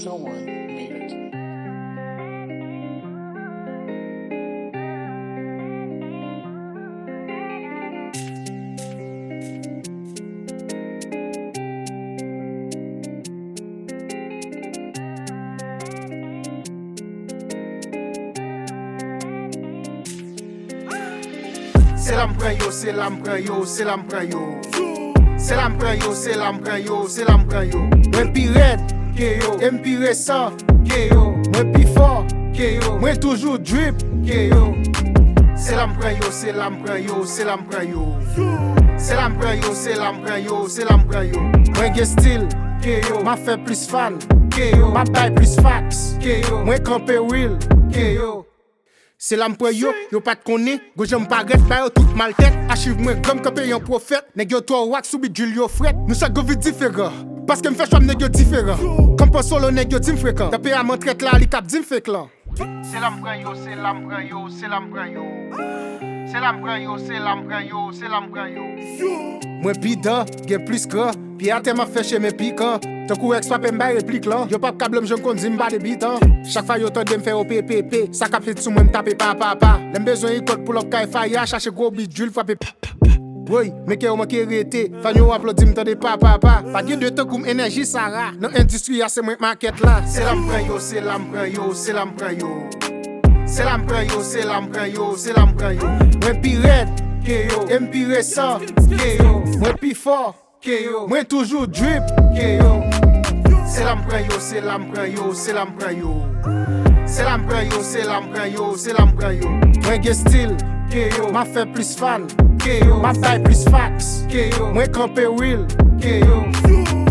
601 made it. C'est l'emprunt, c'est l'emprunt, c'est l'emprunt. C'est l'emprunt, c'est l'emprunt, c'est l'emprunt. Moi pi red, que yo. Et pi récent, que yo. Moi pi fort, que yo. Moi toujours drip, que yo. C'est l'emprunt, c'est l'emprunt, c'est l'emprunt. C'est l'emprunt, c'est l'emprunt, c'est l'emprunt. Moi gen style, que yo. M'a fait plus fan, que yo. M'a taille plus fax, que yo. Moi campé real, que yo. C'est l'emprunt yo pas de connaît, go j'aime pas grette, pas yo tout mal tête. Archive moi comme campé yon prophète, nèg yo toi wax sous bidule yo fret. Nous chaque go vite différent, parce que me fait choix nèg yo différent. Comme pas solo nèg yo dim fréquent. Tapé à mon traite là, li cap dim fait là. C'est l'emprunt yo, c'est l'emprunt yo, c'est l'emprunt yo. C'est l'emprunt yo, c'est l'emprunt yo, c'est l'emprunt yo. Moi bida, gen plus gras, puis à m'a fait chez mes piquants. Ton coup ex pape m'ba réplique là. Yo pas câble m'j'en kon m'ba de bitan. Chaque fois yo tande m'fait au PPP, ça cap fait sous moi m'taper pa. L'aime besoin y code pour l'op kay faya, chercher gros bidule frapper. Oui, mais que on qui arrêté, fa yo applaudi m'tande pa. Pas gen de temps comme énergie Sarah. Dans industrie c'est moi market là. C'est l'emprunt yo, c'est l'emprunt yo, c'est l'emprunt yo. C'est l'emprunt yo, c'est l'emprunt yo, c'est l'emprunt yo. Moi pi red, que yo. Et pi récent, que yo. Moi pi fort, que yo. Moi toujours drip, que yo. C'est l'emprunt yo, c'est l'emprunt yo, c'est l'emprunt yo. C'est l'emprunt yo, c'est l'emprunt yo, c'est l'emprunt yo. Moi gen style, que yo. M'a fait plus fan, que yo. M'a taille plus fax, que yo. Moi campé real, que yo.